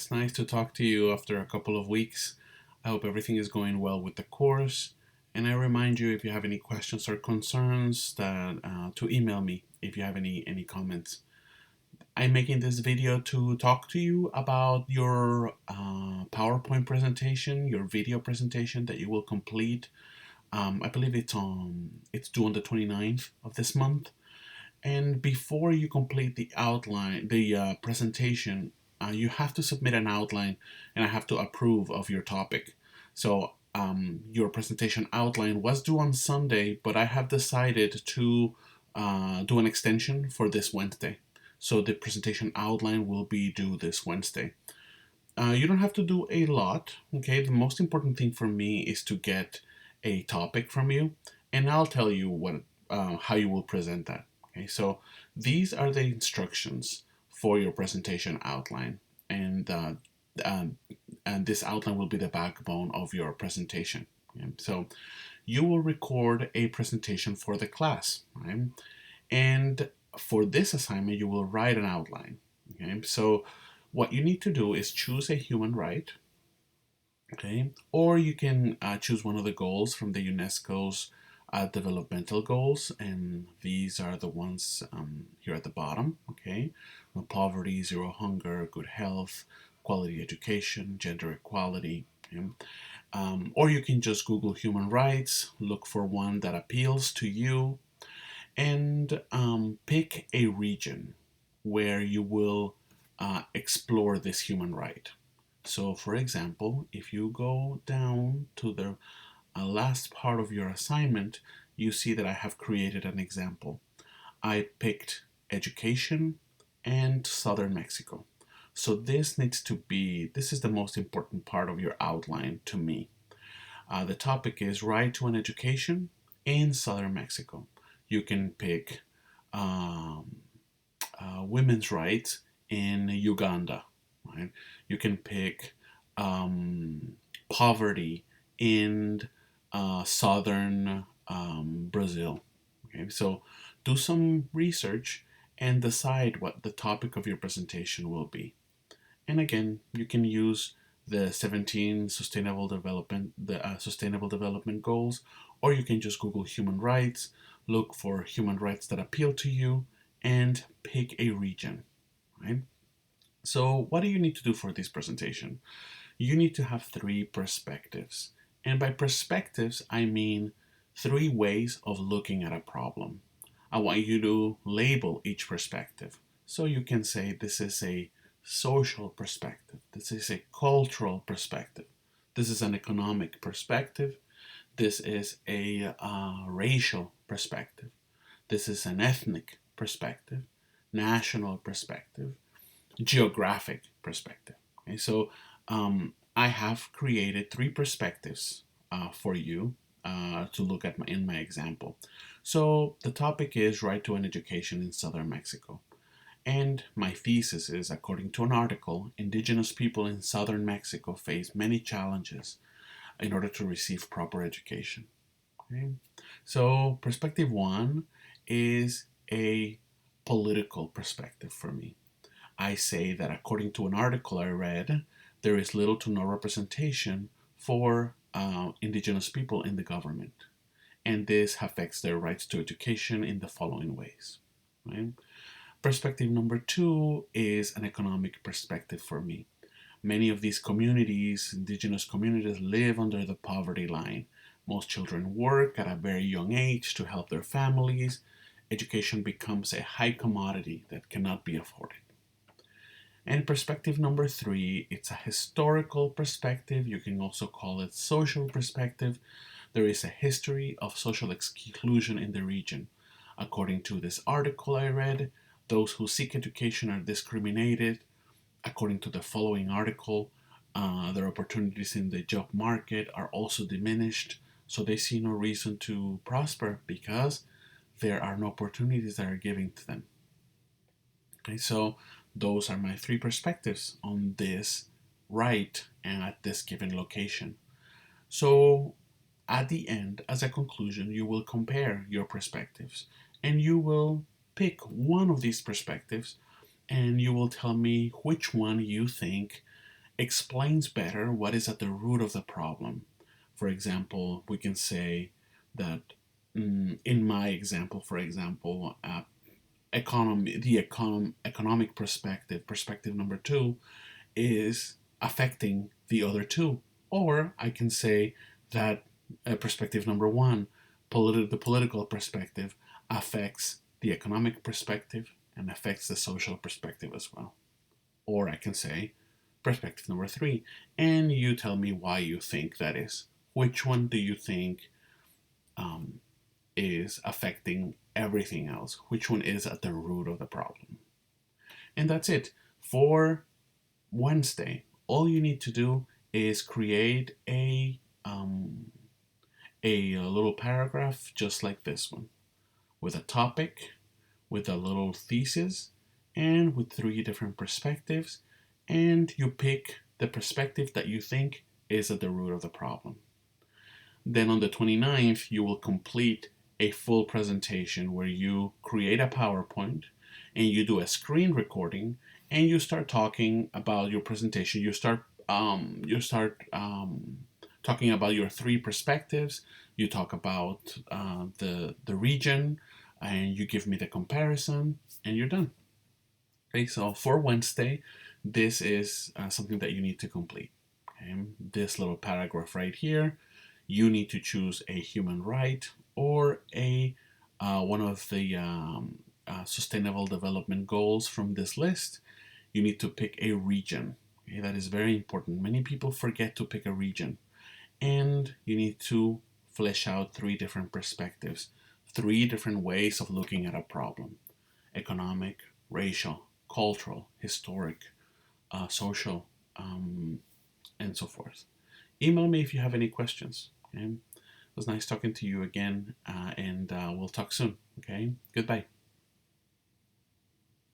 It's nice to talk to you after a couple of weeks. I hope everything is going well with the course. And I remind you if you have any questions or concerns that to email me if you have any comments. I'm making this video to talk to you about your PowerPoint presentation, your video presentation that you will complete. I believe it's due on the 29th of this month. And before you complete the outline, the presentation, you have to submit an outline and I have to approve of your topic. So your presentation outline was due on Sunday, but I have decided to do an extension for this Wednesday. So the presentation outline will be due this Wednesday. You don't have to do a lot, okay? The most important thing for me is to get a topic from you, and I'll tell you how you will present that. Okay, so these are the instructions for your presentation outline, and um, this outline will be the backbone of your presentation. Okay? So you will record a presentation for the class, right? And for this assignment, you will write an outline. Okay, so what you need to do is choose a human right, okay, or you can choose one of the goals from the UNESCO's developmental goals, and these are the ones here at the bottom, okay, no poverty, zero hunger, good health, quality education, gender equality, okay? Or you can just Google human rights, look for one that appeals to you, and pick a region where you will explore this human right. So, for example, if you go down to the last part of your assignment, you see that I have created an example. I picked education and southern Mexico. So this is the most important part of your outline to me. The topic is right to an education in southern Mexico. You can pick um, women's rights in Uganda, right? You can pick poverty in southern Brazil. Okay, so do some research and decide what the topic of your presentation will be. And again, you can use the 17 sustainable development goals, or you can just Google human rights, look for human rights that appeal to you, and pick a region. Right? So, what do you need to do for this presentation? You need to have three perspectives. And by perspectives, I mean three ways of looking at a problem. I want you to label each perspective. So you can say this is a social perspective, this is a cultural perspective, this is an economic perspective, this is a racial perspective, this is an ethnic perspective, national perspective, geographic perspective. Okay, so I have created three perspectives for you to look at in my example. So the topic is right to an education in southern Mexico. And my thesis is, according to an article, indigenous people in southern Mexico face many challenges in order to receive proper education. Okay? So perspective one is a political perspective for me. I say that according to an article I read, there is little to no representation for indigenous people in the government. And this affects their rights to education in the following ways. Right? Perspective number two is an economic perspective for me. Many of these communities, indigenous communities, live under the poverty line. Most children work at a very young age to help their families. Education becomes a high commodity that cannot be afforded. And perspective number three, it's a historical perspective. You can also call it social perspective. There is a history of social exclusion in the region. According to this article I read, those who seek education are discriminated. According to the following article, their opportunities in the job market are also diminished. So they see no reason to prosper because there are no opportunities that are given to them. Okay, so those are my three perspectives on this right and at this given location. So at the end, as a conclusion, you will compare your perspectives and you will pick one of these perspectives and you will tell me which one you think explains better what is at the root of the problem. For example, we can say that in my example, for example, economic perspective number two, is affecting the other two. Or I can say that perspective number one, the political perspective, affects the economic perspective and affects the social perspective as well. Or I can say perspective number three, and you tell me why you think that is. Which one do you think um, is affecting everything else? Which one is at the root of the problem? And that's it. For Wednesday, all you need to do is create a little paragraph just like this one, with a topic, with a little thesis, and with three different perspectives, and you pick the perspective that you think is at the root of the problem. Then on the 29th, you will complete a full presentation where you create a PowerPoint and you do a screen recording and you start talking about your presentation. You start talking about your three perspectives. You talk about the region, and you give me the comparison, and you're done. Okay, so for Wednesday, this is something that you need to complete. Okay, this little paragraph right here, you need to choose a human right or a one of the sustainable development goals from this list. You need to pick a region. Okay, that is very important. Many people forget to pick a region, and you need to flesh out three different perspectives, three different ways of looking at a problem: economic, racial, cultural, historic, social, and so forth. Email me if you have any questions. Okay? It was nice talking to you again, and we'll talk soon. Okay? Goodbye.